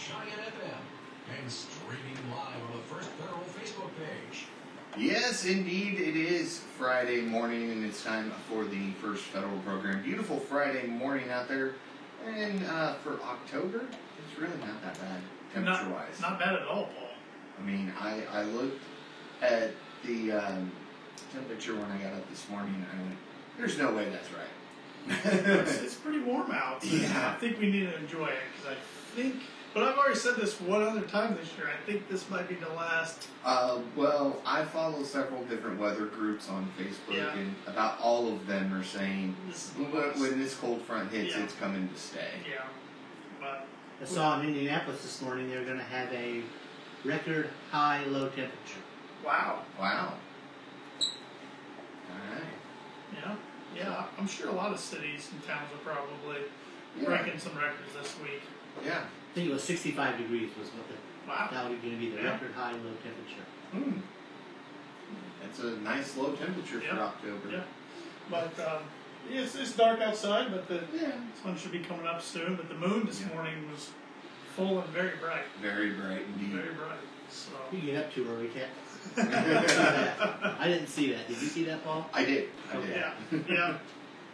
Giant FM and streaming live on the First Federal Facebook page. Yes, indeed, it is Friday morning, and it's time for the First Federal program. Beautiful Friday morning out there, and for October, it's really not that bad, temperature-wise. Not bad at all, Paul. I mean, I looked at the temperature when I got up this morning, and I went, there's no way that's right. It's pretty warm out. So Yeah. I think we need to enjoy it, because I think... But I've already said this one other time this year. I think this might be the last. Well, I follow several different weather groups on Facebook, Yeah. and about all of them are saying This is when this cold front hits, Yeah. it's coming to stay. Yeah. But I saw in Indianapolis this morning they're going to have a record high low temperature. wow. Wow. All right. Yeah. Yeah. I'm sure a lot of cities and towns are probably breaking some records this week. Yeah. I think it was 65 degrees was what that was going to be the Yeah. record high low temperature. Hmm. That's a nice low temperature Yeah. for October. Yeah. But it's dark outside, but the Yeah. sun should be coming up soon. But the moon this morning was full and very bright. Very bright indeed. Very bright. So. You get up to where we can't. I didn't see that. Did you see that, Paul? I did. Yeah, yeah.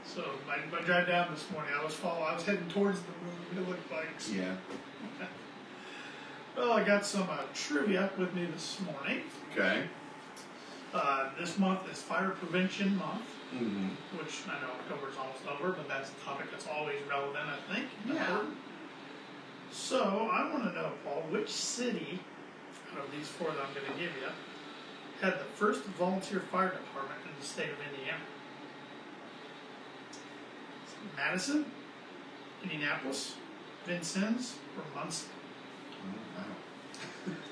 So my drive down this morning, I was heading towards the moon. It looked like. So. Yeah. Well, I got some trivia with me this morning. Okay. This month is Fire Prevention Month, Mm-hmm. which I know October's almost over, but that's a topic that's always relevant, I think. Yeah. So I want to know, Paul, which city out of these four that I'm going to give you had the first volunteer fire department in the state of Indiana? Madison, Indianapolis, Vincennes, or Muncie?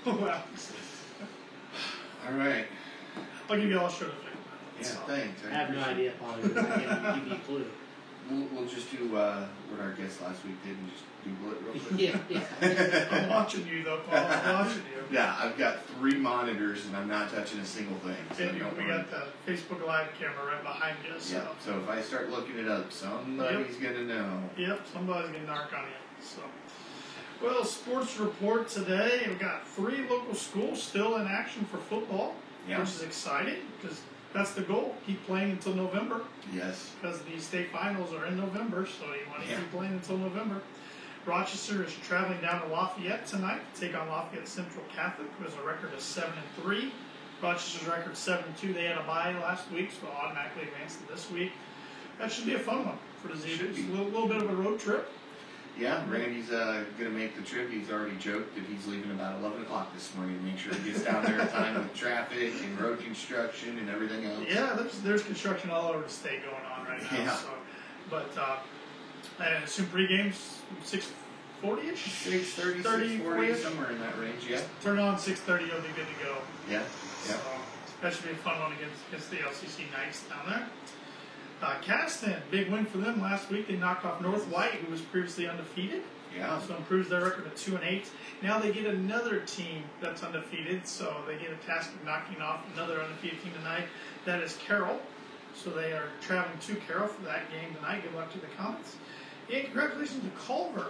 Oh, wow. Wow. All right. I'll give you all a show to think about it. Yeah, So, thanks. I have no idea, Paul. You're going to give me a clue. We'll just do what our guest last week did and just Google it real quick. Yeah. I'm watching you, though, Paul. I'm watching you. Yeah, I've got 3 monitors and I'm not touching a single thing. So And don't we worry. got the Facebook Live camera right behind you. So. Yeah, so if I start looking it up, somebody's going to know. Yep, somebody's going to narc on you. So, well, sports report today. We've got 3 local schools still in action for football, Yeah. which is exciting because that's the goal. Keep playing until November Yes. because the state finals are in November, so you want to Yeah. keep playing until November. Rochester is traveling down to Lafayette tonight to take on Lafayette Central Catholic, who has a record of 7-3. Rochester's record 7-2. They had a bye last week, so automatically advanced to this week. That should be a fun one for the Zebras. A little bit of a road trip. Yeah, Randy's going to make the trip. He's already joked that he's leaving about 11 o'clock this morning to make sure he gets down there in time with traffic and road construction and everything else. Yeah, there's construction all over the state going on right now. Yeah. So, but I assume pregame's 6:40ish, 6:30, 6:40, somewhere in that range, yeah. Turn on 6:30, you'll be good to go. Yeah, yeah. So that should be a fun one against the LCC Knights down there. Caston, big win for them last week. They knocked off North White, who was previously undefeated. Yeah. So improves their record to 2-8. Now they get another team that's undefeated, so they get a task of knocking off another undefeated team tonight. That is Carroll. So they are traveling to Carroll for that game tonight. Good luck to the Comets. And congratulations to Culver.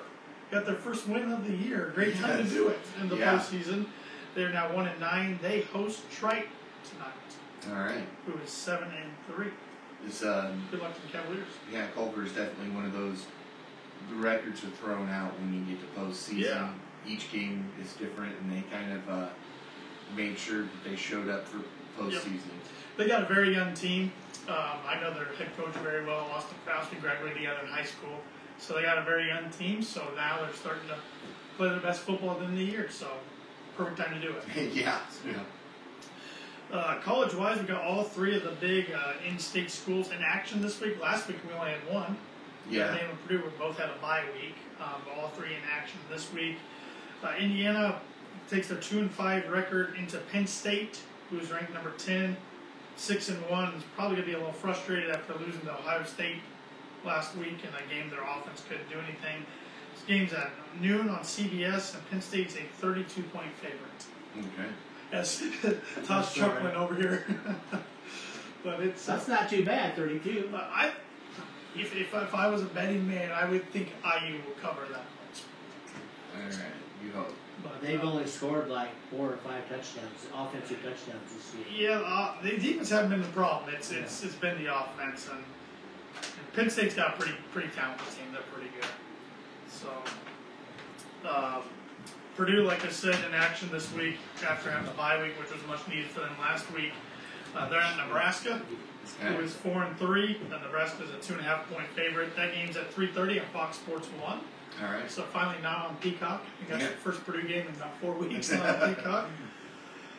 Got their first win of the year. Great time to do it in the postseason. They're now 1-9. They host Trite tonight. All right. Who is 7-3. This, Good luck to the Cavaliers. yeah, Culver is definitely one of those. The records are thrown out when you get to postseason. Yeah. Each game is different, and they kind of made sure that they showed up for postseason. They got a very young team. I know their head coach very well. Austin Krause, we graduated together in high school. So they got a very young team. So now they're starting to play their best football in the year. So perfect time to do it. Yeah. College-wise, we got all 3 of the big in-state schools in action this week. Last week we only had 1. Yeah. Notre Dame and Purdue both had a bye week. But all 3 in action this week. Indiana takes their 2-5 record into Penn State, who is ranked number 10, 6-1. Is probably going to be a little frustrated after losing to Ohio State last week in a game their offense couldn't do anything. This game's at noon on CBS, and Penn State's a 32-point favorite. Okay. As Todd's chuckling over here. But it's That's not too bad, 32. If I was a betting man, I would think IU will cover that much. All right. You hope. But They've only scored like 4 or 5 touchdowns, offensive touchdowns this year. yeah, the defense hasn't been the problem. It's been the offense, and Penn State's got a pretty talented team. They're pretty good. So Purdue, like I said, in action this week after having the bye week, which was much needed for them last week. They're at Nebraska, who is 4-3. Nebraska's a 2.5-point favorite. That game's at 3:30 on Fox Sports 1. All right. So finally not on Peacock. I think that's the first Purdue game in about 4 weeks on Peacock.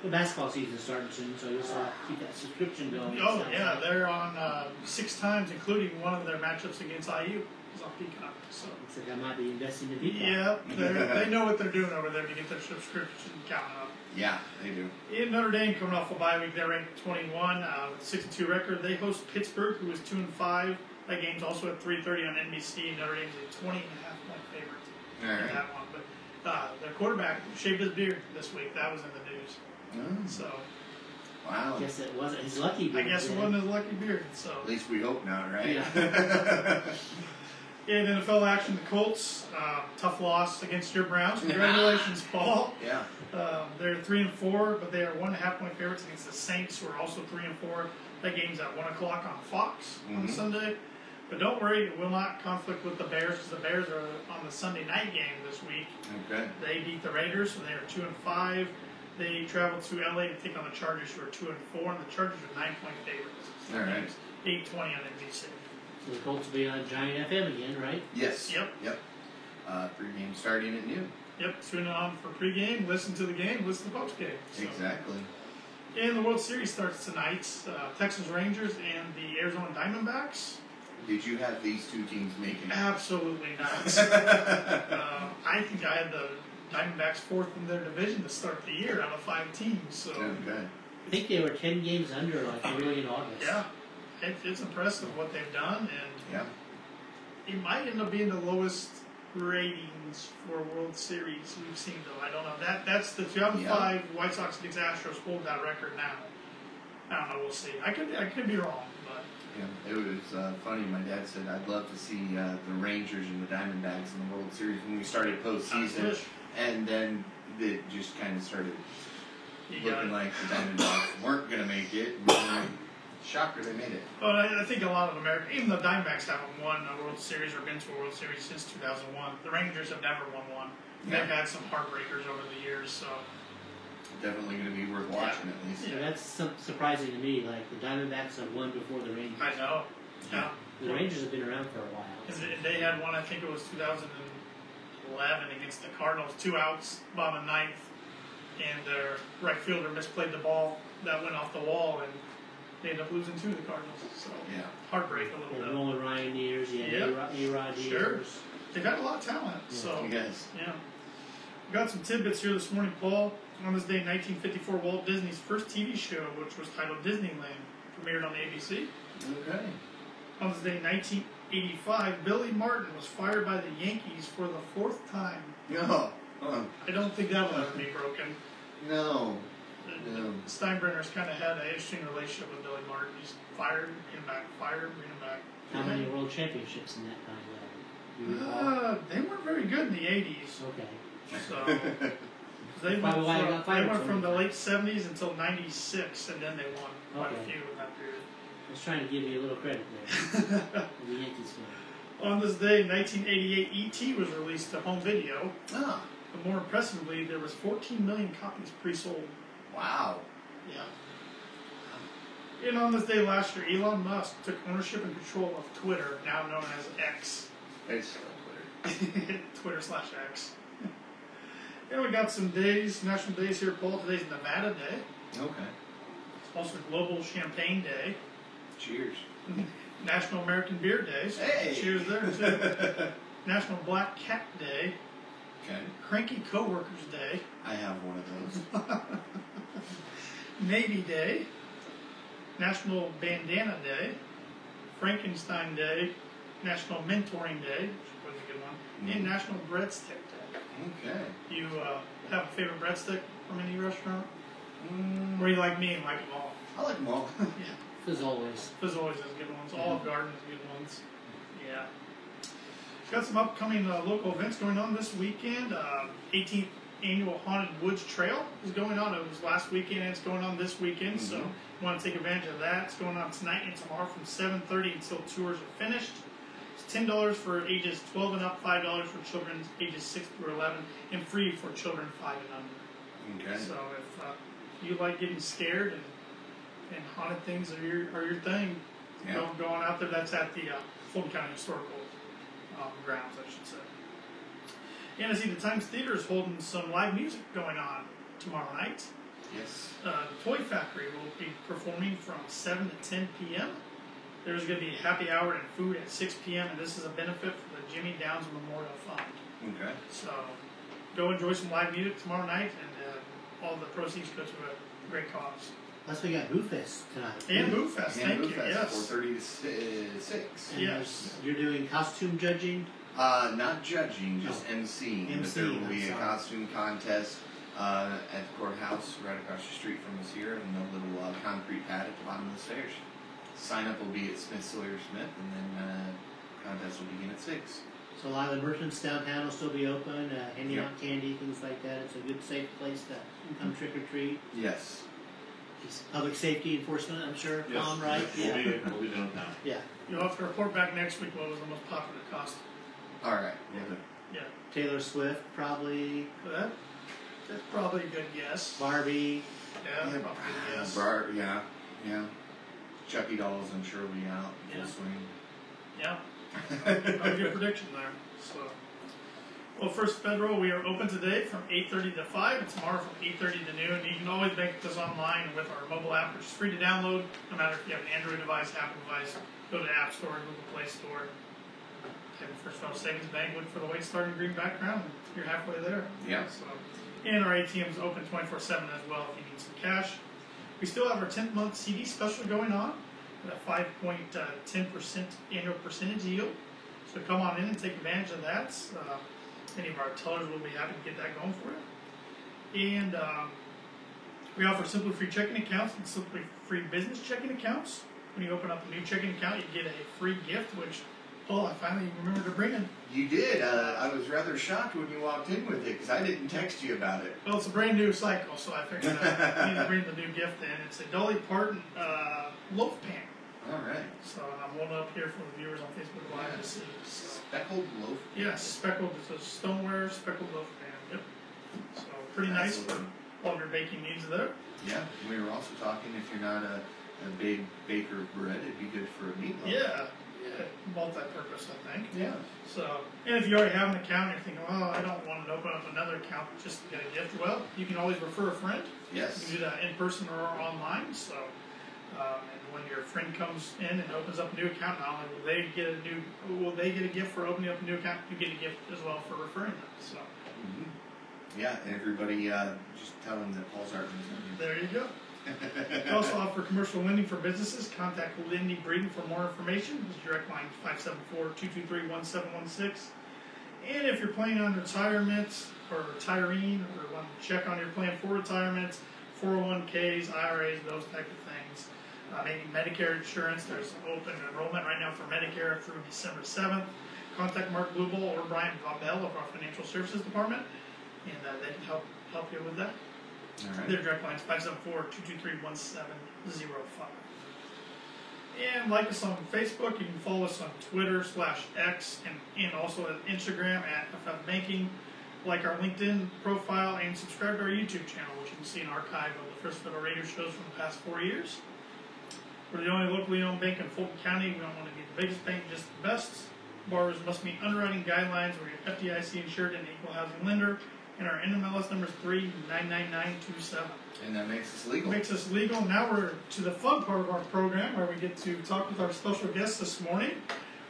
The basketball season's starting soon, so you'll still have to keep that subscription going. Oh, yeah, they're on 6 times, including one of their matchups against IU is on Peacock. So Looks like I might be investing in Peacock. yeah, they know what they're doing over there to get their subscription count up. Yeah, they do. In Notre Dame, coming off a bye week, they're ranked 21 with a 6-2 record. They host Pittsburgh, who is 2-5. That game's also at 3:30 on NBC. Notre Dame's a 20.5-point favorite in that one. But their quarterback shaved his beard this week. That was in the news. So Wow. I guess it wasn't his lucky I beard. guess it wasn't his lucky beard. So At least we hope not, right? Yeah. in NFL action, the Colts tough loss against your Browns. Congratulations, Paul. Yeah. They're 3-4, but they are 1.5-point favorites against the Saints, who are also 3-4. That game's at 1 o'clock on Fox on Sunday. But don't worry, it will not conflict with the Bears because the Bears are on the Sunday night game this week. Okay. They beat the Raiders, so they are 2-5. They travel to LA to take on the Chargers, who are 2-4, and the Chargers are 9-point favorites. All right. 8:20 on NBC. So the Colts will be on Giant FM again, right? Yes. Yep. Pregame starting at noon. Yep. Tune on for pregame, listen to the game, listen to postgame. So. Exactly. And the World Series starts tonight. Texas Rangers and the Arizona Diamondbacks. Did you have these two teams making it? Absolutely not. I think I had the Diamondbacks 4th in their division to start the year out of 5 teams. So Okay. I think they were 10 games under like early in August. yeah, it's impressive what they've done, and Yeah. it might end up being the lowest ratings for a World Series we've seen, though. I don't know. That's the 2005 White Sox against Astros hold that record now. I don't know. We'll see. I could be wrong, but Yeah. It was funny. My dad said, I'd love to see the Rangers and the Diamondbacks in the World Series when we started postseason. And then it just kind of started looking like the Diamondbacks weren't going to make it. Shocker, they made it. But I think a lot of America, even the Diamondbacks haven't won a World Series or been to a World Series since 2001. The Rangers have never won one. Yeah. They've had some heartbreakers over the years, so. Definitely going to be worth watching at least. Yeah, that's surprising to me. Like the Diamondbacks have won before the Rangers. I know. Yeah. The Rangers have been around for a while. And they had one, I think it was 2011 against the Cardinals, 2 outs, bottom of 9th, and their right fielder misplayed the ball that went off the wall, and they ended up losing to the Cardinals. So Yeah. heartbreak a Yeah, little bit. Nolan Ryan years, Yep. A-Rod years. Sure. They've got a lot of talent. Yeah. So Yes. yeah. We got some tidbits here this morning, Paul. On this day, 1954, Walt Disney's first TV show, which was titled Disneyland, premiered on ABC. Okay. On this day, 1985, Billy Martin was fired by the Yankees for the 4th time. No. I don't think that will ever be broken. No. Steinbrenner's kind of had an interesting relationship with Billy Martin. He's fired, bring him back, fired, bring him back. How many world championships in that time? Do you recall? They weren't very good in the 80s. Okay. So they went Probably why he got fired from the so many late 70s until 96, and then they won quite a Okay. few in that period. I was trying to give you a little credit there. The Yankees fan. On this day, 1988, E.T. was released to home video. Ah. But more impressively, there was 14 million copies pre-sold. Wow. Yeah. And on this day last year, Elon Musk took ownership and control of Twitter, now known as X. It's still Twitter. Twitter/X. And we got some days, national days here, Paul. Today's Nevada Day. Okay. It's also Global Champagne Day. Cheers. National American Beer Day. So Hey! cheers there, too. National Black Cat Day. Okay. Cranky Coworkers Day. I have one of those. Navy Day. National Bandana Day. Frankenstein Day. National Mentoring Day, which was a good one. And National Breadstick Day. Okay. You have a favorite breadstick from any restaurant? Or you like me and like them all? I like them all. Yeah. As always. There's always those good ones. Olive Garden's good ones. Yeah. Got some upcoming local events going on this weekend. 18th Annual Haunted Woods Trail is going on. It was last weekend and it's going on this weekend. So you want to take advantage of that. It's going on tonight and tomorrow from 7:30 until tours are finished. It's $10 for ages 12 and up, $5 for children ages 6 through 11, and free for children 5 and under. Okay. So if you like getting scared and haunted things are your thing, go on out there. That's at the Fulton County Historical grounds, I should say. And I see the Times Theater is holding some live music going on tomorrow night. Yes. The Toy Factory will be performing from 7 to 10 p.m. There's going to be a happy hour and food at 6 p.m. and this is a benefit for the Jimmy Downs Memorial Fund. Okay. So go enjoy some live music tomorrow night, and all the proceeds go to a great cause. Plus, we got Boo Fest tonight. And Boo Fest, thank you. Yes. 4:30 to 6. And Yes. You're doing costume judging? Not judging, just emceeing. But there will be a costume contest at the courthouse right across the street from us here, and a little concrete pad at the bottom of the stairs. Sign up will be at Smith Sawyer Smith, and then contest will begin at 6. So a lot of the merchants downtown will still be open, handing out candy, things like that. It's a good, safe place to come trick or treat. Yes. It's public safety enforcement, I'm sure. Yes. Tom, right? We'll be downtown. Yeah. You'll have to report back next week what was the most popular costume. All right. Yeah. Taylor Swift, probably. That's probably a good guess. Barbie. Yeah, probably a good guess. Yeah. Chucky dolls, I'm sure, will be out in Yeah. full swing. Yeah. Not a good prediction there. So, well, First Federal, we are open today from 8:30 to 5, and tomorrow from 8:30 to noon. You can always make this online with our mobile app, which is free to download, no matter if you have an Android device, Apple device. Go to the App Store, Google Play Store. Type in First Federal Savings Bank, look for the white star in green background, and you're halfway there. Yeah. So, and our ATM is open 24/7 as well if you need some cash. We still have our 10th-month CD special going on at a 5.10% annual percentage yield. So come on in and take advantage of that. Any of our tellers will be happy to get that going for you. And we offer simply free checking accounts and simply free business checking accounts. When you open up a new checking account, you get a free gift, which, I finally remembered to bring in. You did. I was rather shocked when you walked in with it because I didn't text you about it. Well, it's a brand new cycle, so I figured I need to bring the new gift in. It's a Dolly Parton loaf pan. All right. So I'm holding it up here for the viewers on Facebook Live to see. So, Speckled loaf. yes, speckled. It's a stoneware speckled loaf pan. Yep. So pretty nice for all of your baking needs there. Yeah. We were also talking if you're not a big baker of bread, it'd be good for a meatloaf. Yeah. Multi-purpose, I think. Yeah. So, and if you already have an account and you're thinking, I don't want to open up another account just to get a gift, well, you can always refer a friend. Yes. You can do that in person or online. So, and when your friend comes in and opens up a new account, not only will they get a gift for opening up a new account, you get a gift as well for referring them. So, Yeah, and everybody just tell them that Paul's Art is there you go. We also offer commercial lending for businesses. Contact Lindy Breeden for more information. His direct line is 574-223-1716. And if you're planning on retirement or retiring or want to check on your plan for retirement, 401ks, IRAs, those type of things, maybe Medicare insurance, there's open enrollment right now for Medicare through December 7th. Contact Mark Bluebell or Brian Bobell of our Financial Services Department, and they can help you with that. All right. Their direct line is 574-223-1705. And like us on Facebook. You can follow us on Twitter/X and also at Instagram at FF Banking. Like our LinkedIn profile and subscribe to our YouTube channel, which you can see an archive of the First Federal Radio shows from the past 4 years. We're the only locally owned bank in Fulton County. We don't want to be the biggest bank, just the best. Borrowers must meet underwriting guidelines. We're FDIC insured and equal housing lender. And our NMLS number is 399927. And that makes us legal. Makes us legal. Now we're to the fun part of our program where we get to talk with our special guest this morning,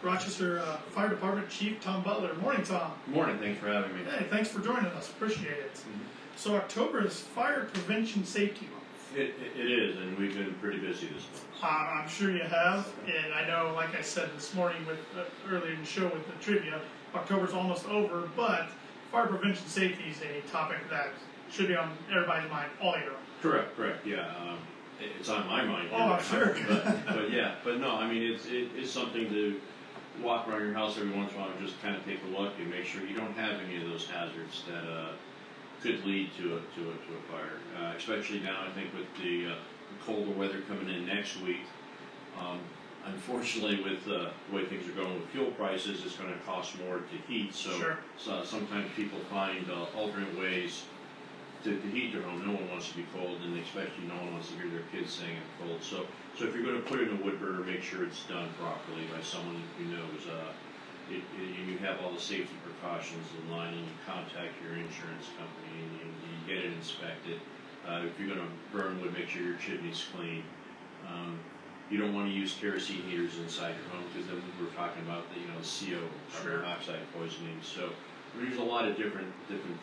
Rochester Fire Department Chief Tom Butler. Morning, Tom. Good morning. Thanks for having me. Hey, thanks for joining us. Appreciate it. So October is Fire Prevention Safety Month. It is, and we've been pretty busy this month. I'm sure you have, and I know, like I said this morning with earlier in the show with the trivia, October's almost over, but fire prevention safety is a topic that should be on everybody's mind all year. Correct. Yeah, it's on my mind. Oh, I'm sure. but no, I mean it's something to walk around your house every once in a while and just kind of take a look and make sure you don't have any of those hazards that could lead to a fire. Especially now, I think with the colder weather coming in next week. Unfortunately, with the way things are going with fuel prices, it's going to cost more to heat. So, Sure. so sometimes people find alternate ways to heat their home. No one wants to be cold, and especially no one wants to hear their kids saying it's cold. So if you're going to put in a wood burner, make sure it's done properly by someone who knows. You have all the safety precautions in line, and you contact your insurance company, and you get it inspected. If you're going to burn wood, make sure your chimney's clean. You don't want to use kerosene heaters inside your home because then we're talking about the CO, carbon monoxide poisoning. So there's a lot of different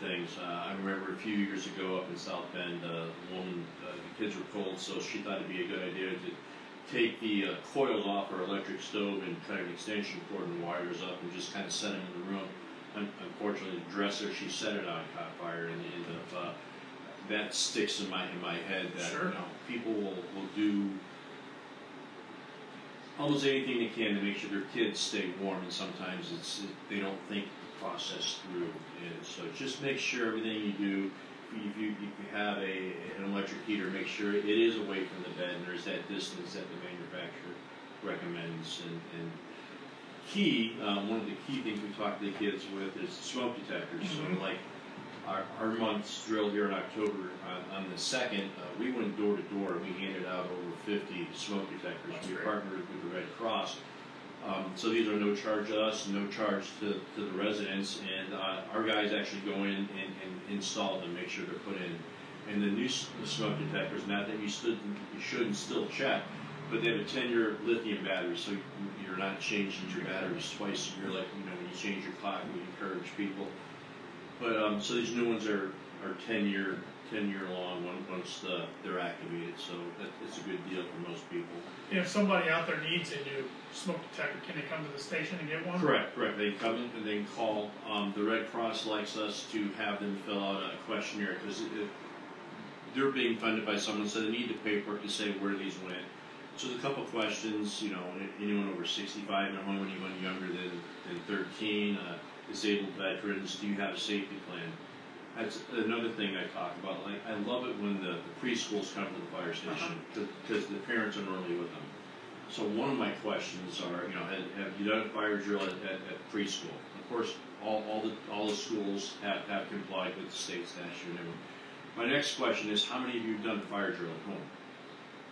things. I remember a few years ago up in South Bend, a woman, the kids were cold, so she thought it'd be a good idea to take the coils off her electric stove and cut an extension cord and wires up and just kind of set them in the room. Unfortunately, the dresser she set it on caught fire, and it ended up that sticks in my head that people will do almost anything they can to make sure their kids stay warm, and sometimes they don't think the process through. And so just make sure everything you do, if you have an electric heater, make sure it is away from the bed and there's that distance that the manufacturer recommends. And key, one of the key things we talk to the kids with is smoke detectors. Mm-hmm. So like our month's drill here in October, on the 2nd, we went door to door and we handed out over 50 smoke detectors. That's we great. partnered with the Red Cross. So these are no charge to us, no charge to the residents, and our guys actually go in and install them, make sure they're put in. And the new smoke detectors, not that you shouldn't still check, but they have a 10-year lithium battery, so you're not changing your batteries twice a year like when you change your clock. We encourage people. But so these new ones are 10-year long once they're activated, so it's a good deal for most people. If somebody out there needs a new smoke detector, can they come to the station and get one? Correct. They come in and they can call. The Red Cross likes us to have them fill out a questionnaire because they're being funded by someone, so they need the paperwork to say where these went. So there's a couple questions, anyone over 65 in a home, anyone younger than 13, disabled veterans, do you have a safety plan? That's another thing I talk about. Like, I love it when the preschools come to the fire station because the parents are normally with them. So one of my questions are, have you done a fire drill at preschool? Of course, all the schools have complied with the state statute. My next question is, how many of you have done a fire drill at home?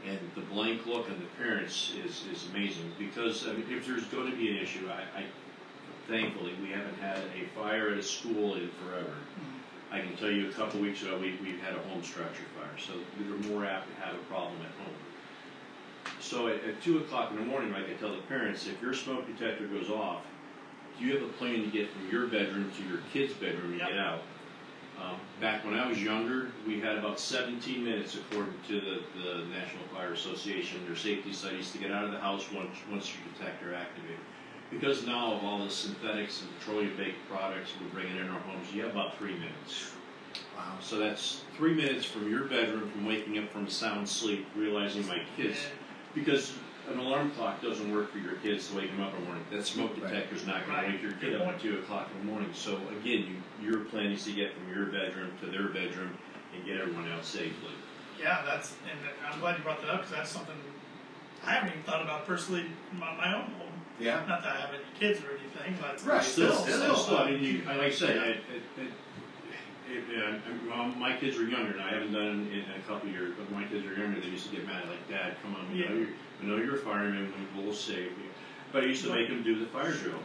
And the blank look on the parents is amazing because if there's going to be an issue, thankfully we haven't had a fire at a school in forever. I can tell you a couple weeks ago we've had a home structure fire, so we're more apt to have a problem at home. So at 2 o'clock in the morning, like I tell the parents, if your smoke detector goes off, do you have a plan to get from your bedroom to your kid's bedroom to get out? Back when I was younger, we had about 17 minutes, according to the National Fire Association, their safety studies, to get out of the house once your detector activated. Because now of all the synthetics and petroleum-based products we're bringing in our homes, you have about 3 minutes. Wow. So that's 3 minutes from your bedroom, from waking up from a sound sleep, realizing my kids, because an alarm clock doesn't work for your kids to wake them up in the morning. That smoke detector's not going to wake your kid up at 2 o'clock in the morning. So again, your plan is to get from your bedroom to their bedroom and get everyone out safely. Yeah, and I'm glad you brought that up because that's something I haven't even thought about personally in my own home. Yeah. Not that I have any kids or anything, but right. Still. I mean, like I said, my kids are younger, and I haven't done it in a couple of years, but when my kids are younger, they used to get mad, like, Dad, come on, we know you're a fireman, we'll save you. But I used to make them do the fire drill,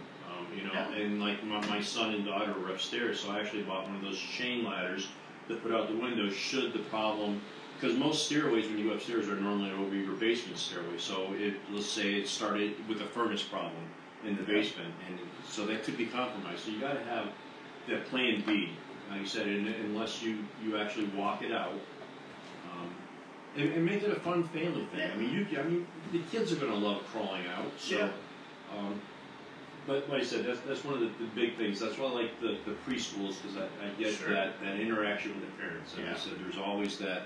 and like my son and daughter were upstairs, so I actually bought one of those chain ladders to put out the window should the problem, because most stairways when you go upstairs are normally over your basement stairway, so let's say it started with a furnace problem in the basement, and so that could be compromised. So you got to have that plan B. Like you said, unless you actually walk it out, and make it a fun family thing. I mean, the kids are going to love crawling out. So, but like I said, that's one of the big things. That's why I like the preschools because I get that interaction with the parents. And I said, there's always that.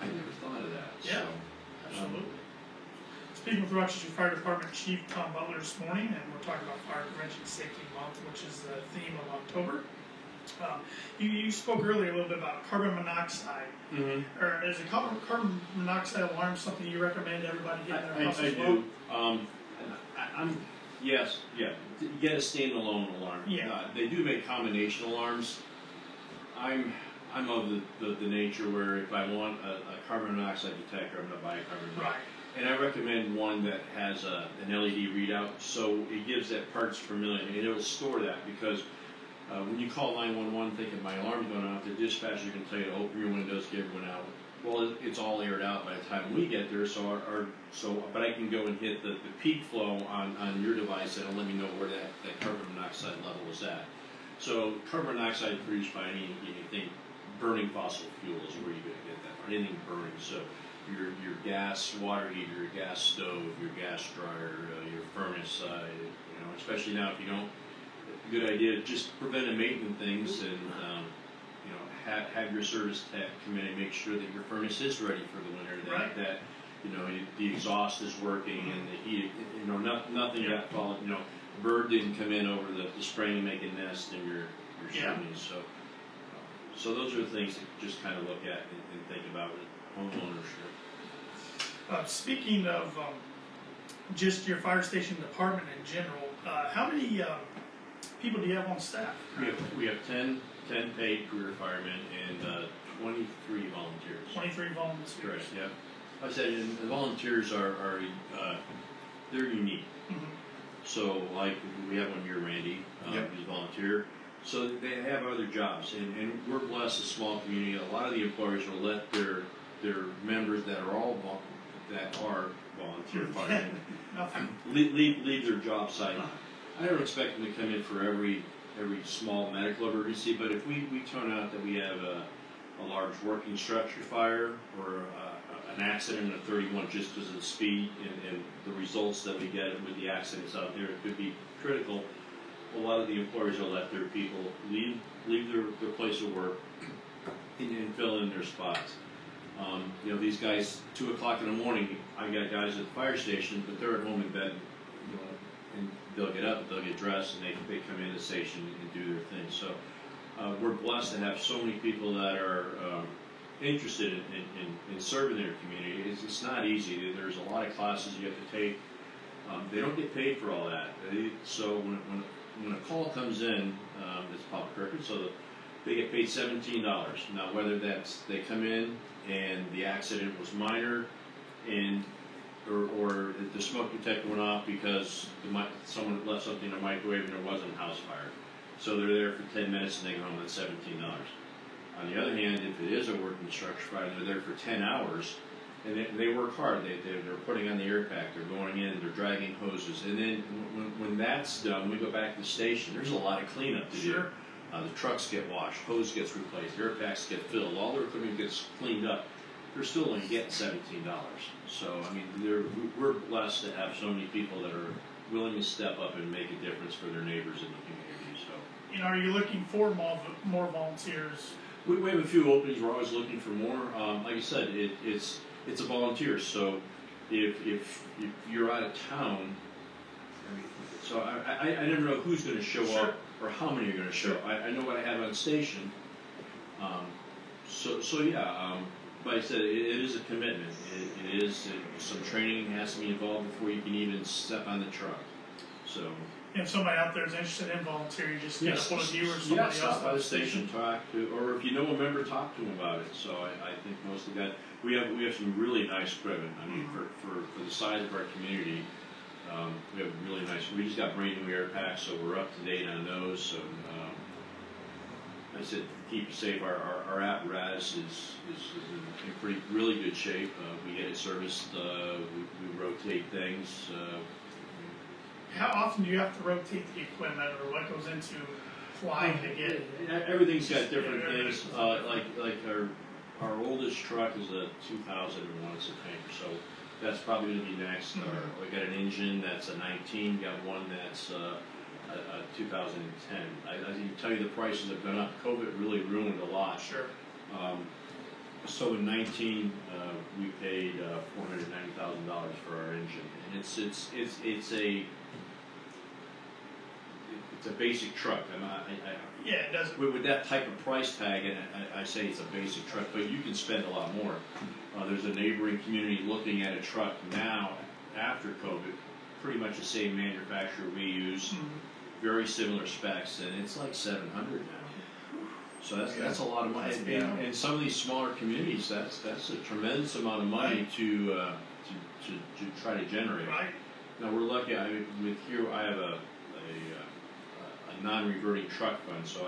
I never thought of that. Yeah, absolutely. Speaking with Rochester Fire Department Chief Tom Butler this morning, and we're talking about Fire Prevention Safety Month, which is the theme of October. You spoke earlier a little bit about carbon monoxide. Mm-hmm. Or is a carbon monoxide alarm something you recommend everybody get in their house as well? I do. Yes, yeah. Get a standalone alarm. Yeah. They do make combination alarms. I'm of the nature where if I want a carbon monoxide detector, I'm going to buy a carbon monoxide. Right. And I recommend one that has an LED readout, so it gives that parts per million, and it'll store that because when you call 911 thinking my alarm's going off, the dispatcher can tell you to open your windows, get everyone out. Well, it's all aired out by the time we get there, but I can go and hit the peak flow on your device that'll let me know where that carbon monoxide level is at. So carbon monoxide produced by anything burning fossil fuel is where you're going to get that, or anything burning. So your gas water heater, your gas stove, your gas dryer, your furnace, especially now if you don't, good idea, just preventive maintenance things and have your service tech come in and make sure that your furnace is ready for the winter, that the exhaust is working and the heat, nothing got followed, bird didn't come in over the spring and make a nest in your chimneys. So those are the things to just kind of look at and think about with home ownership. Speaking of just your fire station department in general, how many people do you have on staff? We have 10 paid career firemen and 23 volunteers. 23 volunteers. Correct. Yeah. Like I said, and the volunteers are they're unique. Mm-hmm. So, like we have one here, Randy, who's a volunteer. So they have other jobs, and we're blessed, a small community. A lot of the employers will let their members that are volunteer firemen leave their job site. I don't expect them to come in for every small medical emergency, but if we turn out that we have a large working structure fire or an accident at 31 just because of the speed and the results that we get with the accidents out there, it could be critical. A lot of the employers will let their people leave their place of work and fill in their spots. These guys, 2 o'clock in the morning, I got guys at the fire station, but they're at home in bed, and they'll get up, they'll get dressed, and they come in the station and do their thing. So we're blessed to have so many people that are interested in serving their community. It's not easy. There's a lot of classes you have to take. They don't get paid for all that. So when a call comes in, it's public record, so they get paid $17. Now, whether that's they come in and the accident was minor, or the smoke detector went off because someone left something in the microwave and there wasn't a house fire. So they're there for 10 minutes and they go home with $17. On the other hand, if it is a working structure fire, they're there for 10 hours and they work hard. They're putting on the air pack, they're going in, they're dragging hoses. And then when that's done, we go back to the station. There's a lot of cleanup to do. The trucks get washed, hose gets replaced, air packs get filled, all their equipment gets cleaned up. They're still only getting $17. So, I mean, we're blessed to have so many people that are willing to step up and make a difference for their neighbors in the community. So, are you looking for more volunteers? We have a few openings. We're always looking for more. Like I said, it's a volunteer. So, if you're out of town, so I never know who's going to show up or how many are going to show up. I know what I have on station. But I said, it is a commitment. It is some training has to be involved before you can even step on the truck. So, if somebody out there is interested in volunteering, just get a hold of you or somebody else. Stop by the station, talk to, or if you know a member, talk to them about it. So I think most of that we have some really nice equipment. I mean, for the size of our community, we have really nice. We just got brand new air packs, so we're up to date on those. So. I said, to keep you safe, our apparatus is in really good shape. We get it serviced, we rotate things. How often do you have to rotate the equipment, or what goes into flying to get it? Everything's got different things. Like our oldest truck is a 2001, it's a tanker, so that's probably going to be next. We got an engine that's a 19, we got one that's a 2010. I can tell you the prices have gone up. COVID really ruined a lot. Sure. So in 19, we paid $490,000 for our engine, and it's a basic truck. Yeah, it doesn't. With that type of price tag, and I say it's a basic truck, but you can spend a lot more. There's a neighboring community looking at a truck now after COVID, pretty much the same manufacturer we use, very similar specs, and it's like $700 now. So that's a lot of money. And some of these smaller communities, that's a tremendous amount of money to try to generate. Right. Now we're lucky. With here, I have a non-reverting truck fund, so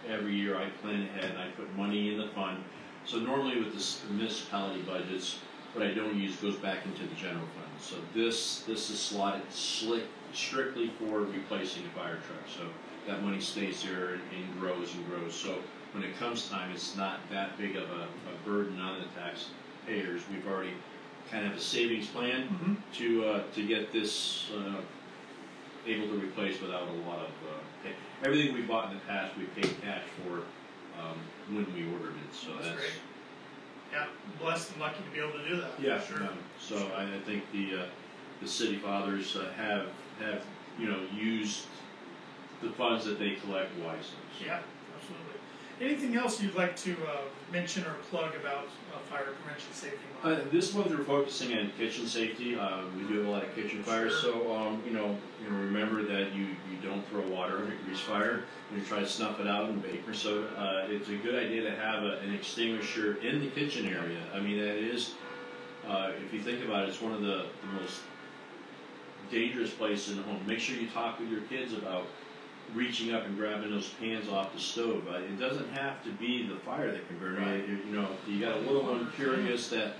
every year I plan ahead and I put money in the fund. So normally with the municipality budgets, what I don't use goes back into the general fund. So this is slotted strictly for replacing a fire truck. So that money stays there and grows and grows. So when it comes time, it's not that big of a burden on the taxpayers. We've already kind of have a savings plan to get this able to replace without a lot of pay. Everything we bought in the past, we paid cash for when we ordered it. So that's great. Yeah, blessed and lucky to be able to do that. yeah. Sure. So I think the city fathers have used the funds that they collect wisely. So. Yeah, absolutely. Anything else you'd like to mention or plug about fire prevention safety month? This month we're focusing on kitchen safety. We do have a lot of kitchen fires, so remember that you don't throw water on a grease fire. You try to snuff it out in baking soda. It's a good idea to have an extinguisher in the kitchen area. I mean, that is, if you think about it, it's one of the most dangerous places in the home. Make sure you talk with your kids about reaching up and grabbing those pans off the stove. It doesn't have to be the fire that can burn you. You got a little one curious that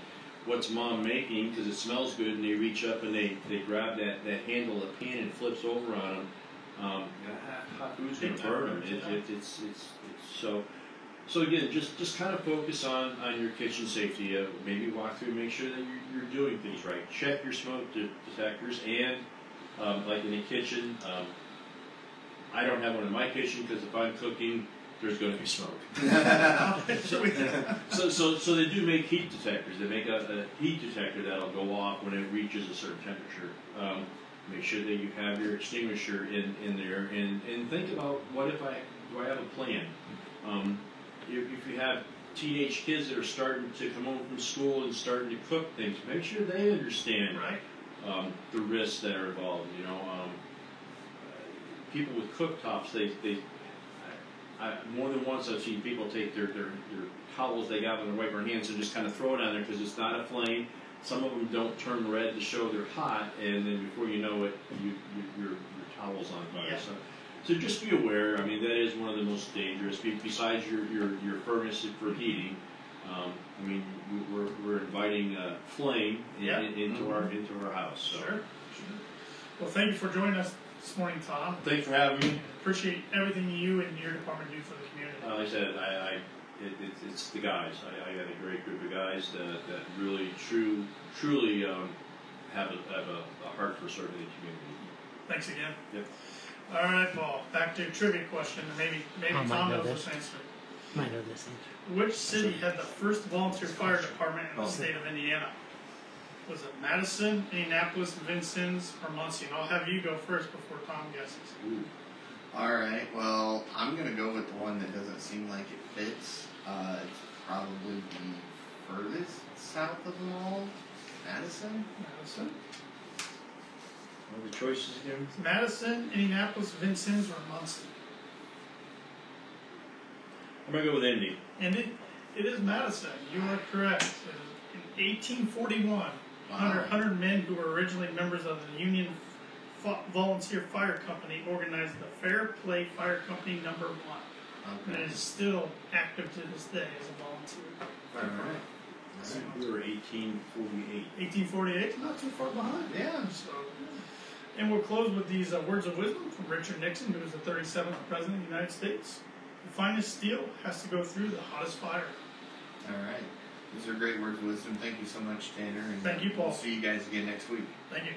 what's mom making because it smells good, and they reach up and they grab that handle of the pan and flips over on them. Hot food's going to burn them. It's so again, just kind of focus on your kitchen safety. Maybe walk through, make sure that you're doing things right. Check your smoke detectors, and like in the kitchen. I don't have one in my kitchen because if I'm cooking, there's going to be smoke. So they do make heat detectors. They make a heat detector that'll go off when it reaches a certain temperature. Make sure that you have your extinguisher in there, and think about do I have a plan? If you have teenage kids that are starting to come home from school and starting to cook things, make sure they understand the risks that are involved. People with cooktops, more than once I've seen people take their towels they got when they're wiping their hands and just kind of throw it on there because it's not a flame. Some of them don't turn red to show they're hot, and then before you know it, your towel's on fire. Yeah. So just be aware. I mean, that is one of the most dangerous. Besides your furnace for heating, I mean, we're inviting flame into our house. So. Sure. Well, thank you for joining us this morning, Tom. Thanks for having me. Appreciate everything you and your department do for the community. Like I said, it's the guys. I got a great group of guys that really, truly have a heart for serving the community. Thanks again. Yep. All right, Paul. Back to a trivia question. Maybe Tom knows this answer. Might know this answer. Which city had the first volunteer fire department in the state of Indiana? Was it Madison, Indianapolis, Vincennes, or Muncie? And I'll have you go first before Tom guesses. Ooh. All right. Well, I'm gonna go with the one that doesn't seem like it fits. It's probably the furthest south of them all. Madison. Madison. What are the choices again? Madison, Indianapolis, Vincennes, or Muncie? I'm gonna go with Indy. Indy. It is Madison. You are correct. In 1841, 100 men who were originally members of the Union Volunteer Fire Company organized the Fair Play Fire Company No. 1. Okay. And it is still active to this day as a volunteer. All right. We were 1848. 1848, not too far behind. Yeah. So, and we'll close with these words of wisdom from Richard Nixon, who was the 37th President of the United States. The finest steel has to go through the hottest fire. All right. These are great words of wisdom. Thank you so much, Tanner. And Thank you, Paul. We'll see you guys again next week. Thank you.